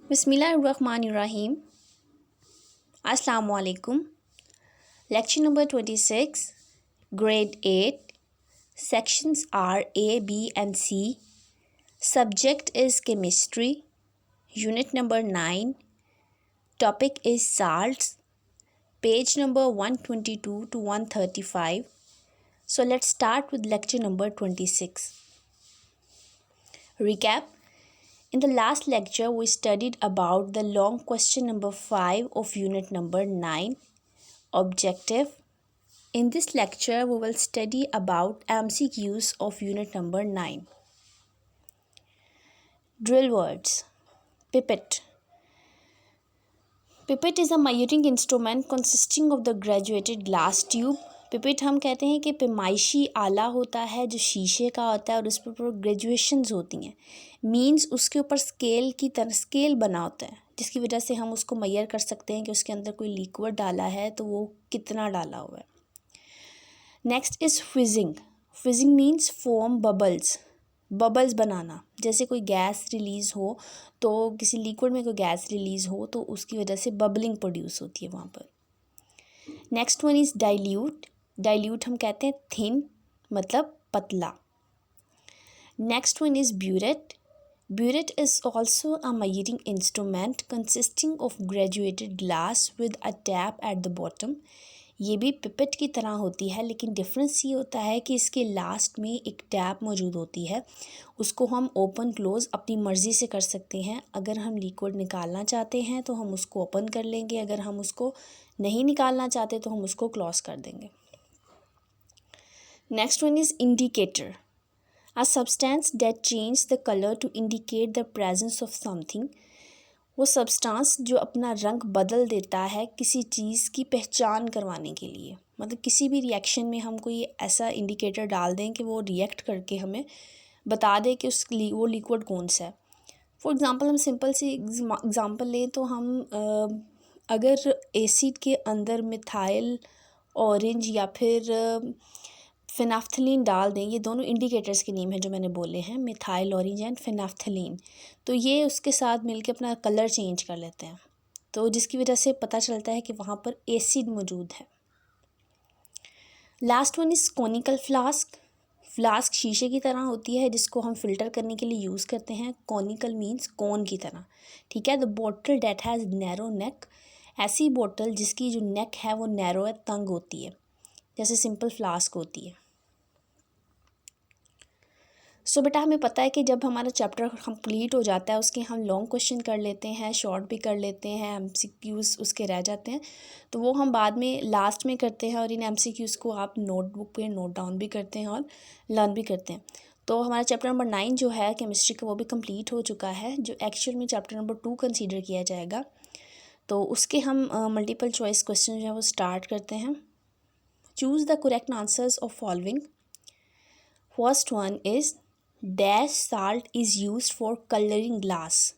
Bismillahirrahmanirrahim. Assalamu alaikum. Lecture number 26, Grade 8. Sections are A, B and C. Subject is chemistry. Unit number 9. Topic is salts. Page number 122 to 135. So let's start with lecture number 26. Recap. In the last lecture, we studied about the long question number 5 of unit number 9, objective. In this lecture, we will study about MCQs of unit number 9. Drill words. Pipette. Pipette is a measuring instrument consisting of the graduated glass tube. Pipette हम कहते हैं कि पैमाइशी आला होता है जो शीशे का होता है और उस पर ग्रेजुएशंस होती हैं, मीन्स उसके ऊपर स्केल की तरह स्केल बना होता है जिसकी वजह से हम उसको मेजर कर सकते हैं कि उसके अंदर कोई लिक्विड डाला है तो वो कितना डाला हुआ है. Next is fizzing. Fizzing means form bubbles बनाना. जैसे कोई गैस रिलीज़ हो तो किसी लिक्विड में कोई गैस रिलीज़ हो तो उसकी वजह से बबलिंग प्रोड्यूस होती है वहाँ पर. Next one is dilute. Dilute हम कहते हैं थिन मतलब पतला. Next one is burette. Burette is also a measuring instrument consisting of graduated glass with a tap at the bottom. ये भी पिपेट की तरह होती है लेकिन डिफरेंस ये होता है कि इसके लास्ट में एक टैप मौजूद होती है. उसको हम ओपन क्लोज़ अपनी मर्ज़ी से कर सकते हैं. अगर हम लिक्विड निकालना चाहते हैं तो हम उसको ओपन कर लेंगे, अगर हम उसको नहीं निकालना चाहते तो हम उसको क्लोज़ कर देंगे. Next one is indicator. A substance that change the colour to indicate the presence of something. वो सब्सटेंस जो अपना रंग बदल देता है किसी चीज़ की पहचान करवाने के लिए. मतलब किसी भी रिएक्शन में हम कोई ऐसा इंडिकेटर डाल दें कि वो रिएक्ट करके हमें बता दे कि वो लिक्विड कौन सा है. फॉर एग्ज़ाम्पल हम सिंपल सी एग्ज़ाम्पल लें तो हम अगर एसिड के अंदर मिथाइल ऑरेंज या फिर फिनाफ्थलीन डाल दें, ये दोनों इंडिकेटर्स के नेम हैं जो मैंने बोले हैं, मिथाइल ऑरेंज एंड फिनाफ्थलीन, तो ये उसके साथ मिलके अपना कलर चेंज कर लेते हैं तो जिसकी वजह से पता चलता है कि वहाँ पर एसिड मौजूद है. Last one is conical flask. Flask शीशे की तरह होती है जिसको हम फ़िल्टर करने के लिए यूज़ करते हैं. कोनिकल मीन्स कोन की तरह, ठीक है. The bottle that has narrow neck. ऐसी बोतल जिसकी जो नेक है वो नैरो है, तंग होती है, जैसे सिंपल फ्लास्क होती है. सो बेटा हमें पता है कि जब हमारा चैप्टर कंप्लीट हो जाता है उसके हम लॉन्ग क्वेश्चन कर लेते हैं, शॉर्ट भी कर लेते हैं, एमसीक्यूज़ उसके रह जाते हैं तो वो हम बाद में लास्ट में करते हैं और इन एमसीक्यूज़ को आप नोटबुक पे नोट डाउन भी करते हैं और लर्न भी करते हैं. तो हमारा चैप्टर नंबर 9 जो है केमिस्ट्री का वो भी कंप्लीट हो चुका है. जो एक्चुअल में चैप्टर नंबर 2 कंसीडर किया जाएगा तो उसके हम मल्टीपल चॉइस क्वेश्चन जो है वो स्टार्ट करते हैं. Choose the correct answers of following. First one is dash salt is use for colouring glass.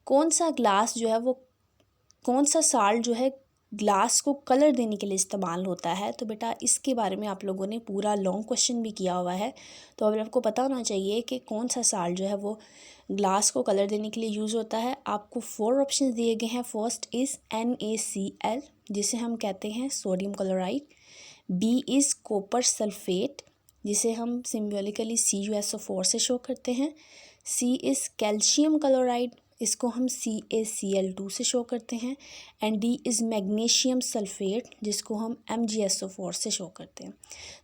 कौन सा ग्लास जो है वो कौन सा साल्ट जो है ग्लास को कलर देने के लिए इस्तेमाल होता है. तो बेटा इसके बारे में आप लोगों ने पूरा लॉन्ग क्वेश्चन भी किया हुआ है तो अब आपको पता होना चाहिए कि कौन सा साल्ट जो है वो ग्लास को कलर देने के लिए यूज़ होता है. आपको 4 ऑप्शन दिए गए हैं. फर्स्ट इज़ NaCl जिसे हम कहते हैं sodium chloride. B is copper sulphate जिसे हम सिम्बॉलिकली CuSO4 से शो करते हैं. सी इज़ कैल्शियम क्लोराइड, इसको हम CaCl2 से शो करते हैं. And D is magnesium sulphate जिसको हम MgSO4 से शो करते हैं.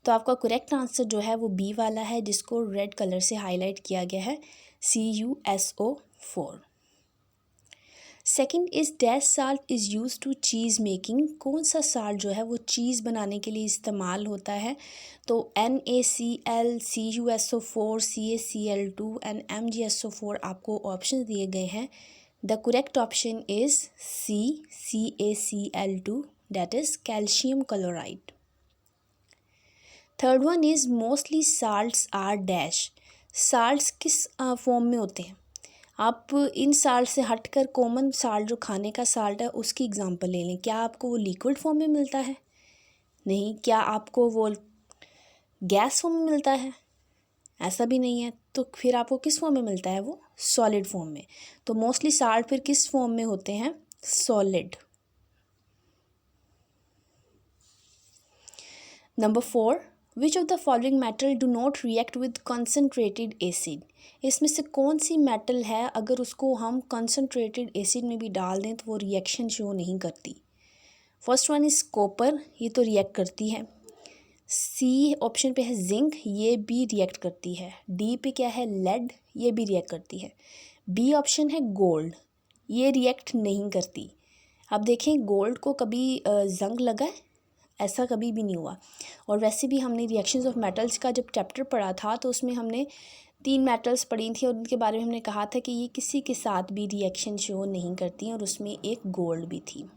तो आपका करेक्ट आंसर जो है वो बी वाला है जिसको रेड कलर से हाईलाइट किया गया है, CuSO4. Second is dash salt is use to cheese making. कौन सा साल्ट जो है वो चीज़ बनाने के लिए इस्तेमाल होता है. तो NaCl, CuSO4, CaCl2 and MgSO4 आपको ऑप्शन दिए गए हैं. The correct option is C, CaCl2 that is calcium chloride. Third one is mostly salts are dash. Salts किस फॉर्म में होते हैं. आप इन साल्ट से हटकर कॉमन साल्ट जो खाने का साल्ट है उसकी एग्जांपल ले लें. क्या आपको वो लिक्विड फॉर्म में मिलता है? नहीं. क्या आपको वो गैस फॉर्म में मिलता है? ऐसा भी नहीं है. तो फिर आपको किस फॉर्म में मिलता है? वो सॉलिड फॉर्म में। तो मोस्टली साल्ट फिर किस फॉर्म में होते हैं? Solid. Number 4, which of the following metal do not react with concentrated acid? इसमें से कौन सी मेटल है अगर उसको हम कंसनट्रेटेड एसिड में भी डाल दें तो वो रिएक्शन शो नहीं करती? फर्स्ट वन इज़ कॉपर, ये तो रिएक्ट करती है। सी ऑप्शन पे है जिंक, ये भी रिएक्ट करती है। डी पे क्या है? लेड, ये भी रिएक्ट करती है। बी ऑप्शन है गोल्ड, ये रिएक्ट नहीं करती। अब देखें गोल्ड को कभी जंग लगा है? ऐसा कभी भी नहीं हुआ। और वैसे भी हमने रिएक्शंस ऑफ मेटल्स का जब चैप्टर पढ़ा था तो उसमें हमने 3 मेटल्स पढ़ी थी और उनके बारे में हमने कहा था कि ये किसी के साथ भी रिएक्शन शो नहीं करती और उसमें एक गोल्ड भी थी।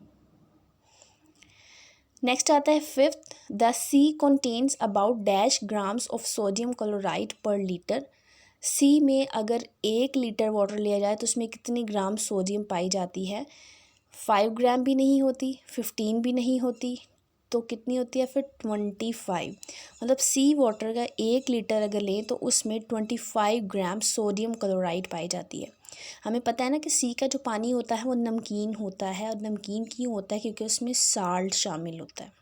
नेक्स्ट आता है 5th, the sea contains about dash grams of sodium chloride पर लीटर। सी में अगर 1 लीटर वाटर लिया जाए तो उसमें कितनी ग्राम सोडियम पाई जाती है? 5 ग्राम भी नहीं होती, 15 भी नहीं होती, तो कितनी होती है फिर? 25। मतलब सी वाटर का 1 लीटर अगर लें तो उसमें 25 ग्राम सोडियम क्लोराइड पाई जाती है। हमें पता है ना कि सी का जो पानी होता है वो नमकीन होता है, और नमकीन क्यों होता है? क्योंकि उसमें साल्ट शामिल होता है।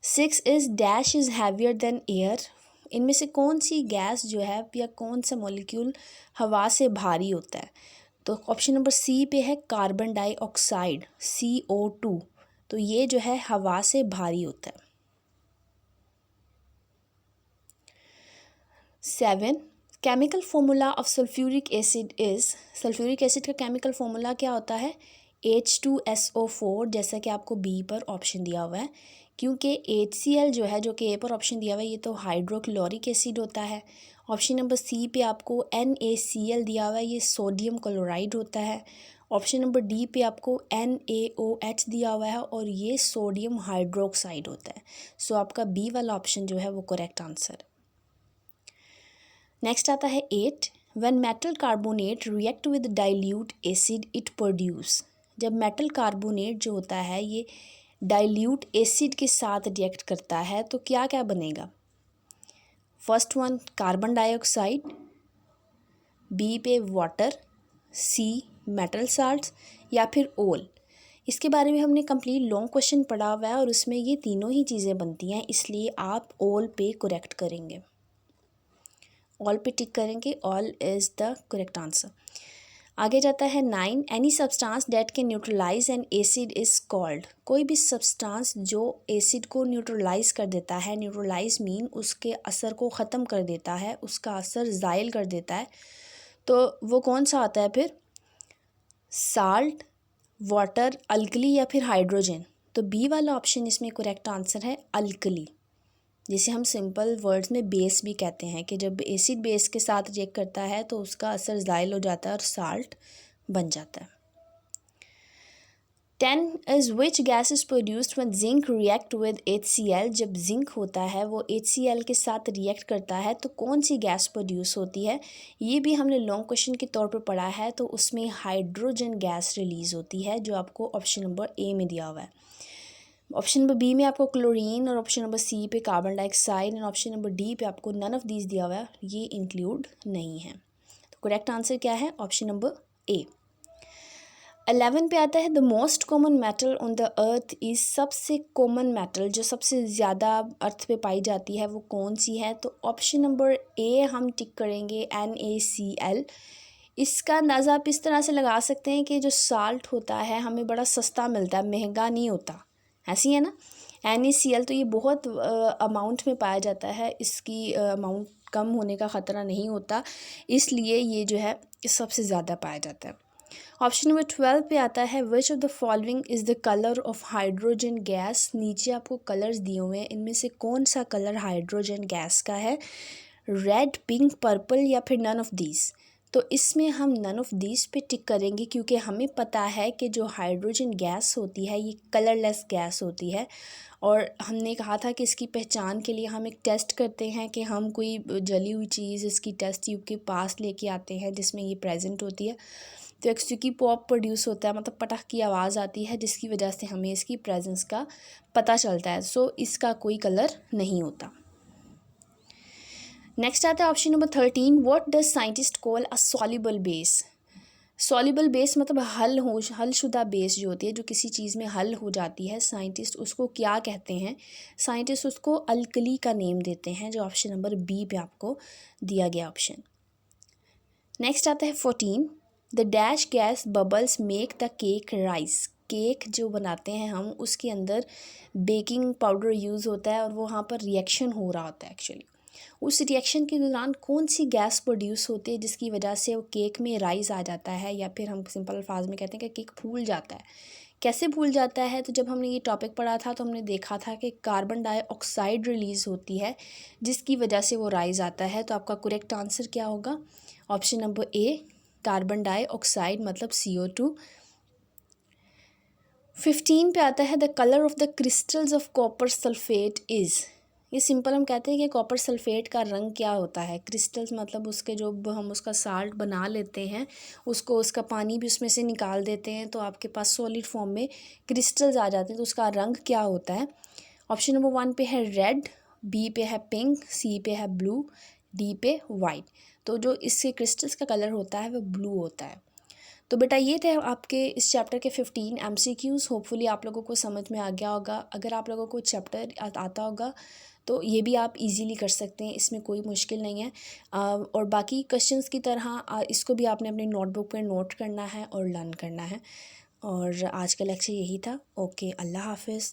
6 is dash is heavier than air. इनमें से कौन सी गैस जो है या कौन सा मॉलिक्यूल हवा से भारी होता है? तो ऑप्शन नंबर सी पे है कार्बन डाइऑक्साइड, CO2। तो ये जो है हवा से भारी होता है। 7, chemical formula of sulphuric acid is. Sulphuric acid का केमिकल फॉर्मूला क्या होता है? H2SO4, जैसा कि आपको बी पर ऑप्शन दिया हुआ है। क्योंकि HCl जो है, जो कि ए पर ऑप्शन दिया हुआ है, ये तो हाइड्रोक्लोरिक एसिड होता है। ऑप्शन नंबर सी पे आपको NaCl दिया हुआ है, ये सोडियम क्लोराइड होता है। ऑप्शन नंबर डी पे आपको NaOH दिया हुआ है और ये सोडियम हाइड्रोक्साइड होता है। सो आपका बी वाला ऑप्शन जो है वो करेक्ट आंसर है। नेक्स्ट आता है 8, when metal carbonate react with dilute acid it produce. जब मेटल कार्बोनेट जो होता है ये डाइल्यूट एसिड के साथ रिएक्ट करता है तो क्या क्या बनेगा? First one carbon dioxide, B पे वाटर, सी मेटल साल्ट्स, या फिर ओल। इसके बारे में हमने कंप्लीट लॉन्ग क्वेश्चन पढ़ा हुआ है और उसमें ये तीनों ही चीज़ें बनती हैं, इसलिए आप ऑल पे करेक्ट करेंगे, ऑल पे टिक करेंगे, all is the correct answer. आगे जाता है 9, any substance that can neutralize an acid is called. कोई भी सब्सटेंस जो एसिड को न्यूट्रलाइज कर देता है, न्यूट्रलाइज मीन उसके असर को ख़त्म कर देता है, उसका असर ज़ाइल कर देता है, तो वो कौन सा आता है फिर? साल्ट, वाटर, अल्कली या फिर हाइड्रोजन। तो बी वाला ऑप्शन इसमें करेक्ट आंसर है अल्कली, जिसे हम सिंपल वर्ड्स में बेस भी कहते हैं कि जब एसिड बेस के साथ रिएक्ट करता है तो उसका असर ज़ाइल हो जाता है और साल्ट बन जाता है। 10 is which gas is produced when zinc react with HCl। जब जिंक होता है वो HCl के साथ रिएक्ट करता है तो कौन सी गैस प्रोड्यूस होती है? ये भी हमने लॉन्ग क्वेश्चन के तौर पर पढ़ा है, तो उसमें हाइड्रोजन गैस रिलीज़ होती है जो आपको ऑप्शन नंबर ए में दिया हुआ है। ऑप्शन नंबर बी में आपको क्लोरीन, और ऑप्शन नंबर सी पे कार्बन डाइऑक्साइड, और ऑप्शन नंबर डी पे आपको नन ऑफ दीज दिया हुआ है, ये इंक्लूड नहीं है। तो करेक्ट आंसर क्या है? Option number A. 11 पे आता है the most common metal on the earth is. सबसे कॉमन मेटल जो सबसे ज़्यादा अर्थ पे पाई जाती है वो कौन सी है? तो ऑप्शन नंबर ए हम टिक करेंगे, NaCl। इसका अंदाज़ा आप इस तरह से लगा सकते हैं कि जो साल्ट होता है हमें बड़ा सस्ता मिलता है, महंगा नहीं होता, ऐसी है ना। NaCl तो ये बहुत अमाउंट में पाया जाता है, इसकी अमाउंट कम होने का ख़तरा नहीं होता, इसलिए ये जो है सबसे ज़्यादा पाया जाता है। ऑप्शन नंबर 12 पे आता है which of the following is the colour of hydrogen gas. नीचे आपको कलर्स दिए हुए हैं, इनमें से कौन सा कलर हाइड्रोजन गैस का है? रेड, पिंक, पर्पल या फिर नन ऑफ दीज। तो इसमें हम नन ऑफ दीज पे टिक करेंगे क्योंकि हमें पता है कि जो हाइड्रोजन गैस होती है ये कलरलेस गैस होती है, और हमने कहा था कि इसकी पहचान के लिए हम एक टेस्ट करते हैं कि हम कोई जली हुई चीज़ इसकी टेस्ट ट्यूब के पास लेके आते हैं जिसमें ये प्रेजेंट होती है, तो एक स्टिकी पॉप प्रोड्यूस होता है, मतलब पटाख की आवाज़ आती है जिसकी वजह से हमें इसकी प्रेजेंस का पता चलता है। सो इसका कोई कलर नहीं होता। नेक्स्ट आता है option number 13, what does scientist call a soluble base. Soluble base मतलब हलशुदा बेस जो होती है, जो किसी चीज़ में हल हो जाती है, साइंटिस्ट उसको क्या कहते हैं? साइंटिस्ट उसको अल्कली का नेम देते हैं, जो ऑप्शन नंबर बी पे आपको दिया गया ऑप्शन। नेक्स्ट आता है 14, the dash gas bubbles make the cake rice. Cake जो बनाते हैं हम, उसके अंदर बेकिंग पाउडर यूज़ होता है और वो वहाँ पर रिएक्शन हो रहा होता है एक्चुअली। उस रिएक्शन के दौरान कौन सी गैस प्रोड्यूस होती है जिसकी वजह से वो केक में राइस आ जाता है, या फिर हम सिंपल अल्फाज में कहते हैं कि केक फूल जाता है। कैसे फूल जाता है? तो जब हमने ये टॉपिक पढ़ा था तो हमने देखा था कि कार्बन डाइऑक्साइड रिलीज़ होती है जिसकी वजह से वो राइस आता है। तो आपका करेक्ट आंसर क्या होगा? Option number A, carbon dioxide मतलब CO2। 15 पे आता है, the colour of the crystals of copper sulphate is. ये सिंपल हम कहते हैं कि कॉपर सल्फेट का रंग क्या होता है। क्रिस्टल्स मतलब उसके जो हम उसका साल्ट बना लेते हैं, उसको उसका पानी भी उसमें से निकाल देते हैं तो आपके पास सॉलिड फॉर्म में क्रिस्टल्स आ जाते हैं, तो उसका रंग क्या होता है? ऑप्शन नंबर 1 पे है रेड, बी पे है पिंक, सी पे है ब्लू, डी पे वाइट। तो जो इसके क्रिस्टल्स का कलर होता है वो ब्लू होता है। तो बेटा ये थे आपके इस चैप्टर के 15 MCQs। होपफुली आप लोगों को समझ में आ गया होगा। अगर आप लोगों को चैप्टर आता होगा तो ये भी आप इजीली कर सकते हैं, इसमें कोई मुश्किल नहीं है। और बाकी क्वेश्चंस की तरह इसको भी आपने अपनी नोटबुक पर नोट करना है और लर्न करना है। और आज का लेक्चर यही था। ओके, अल्लाह हाफिज़।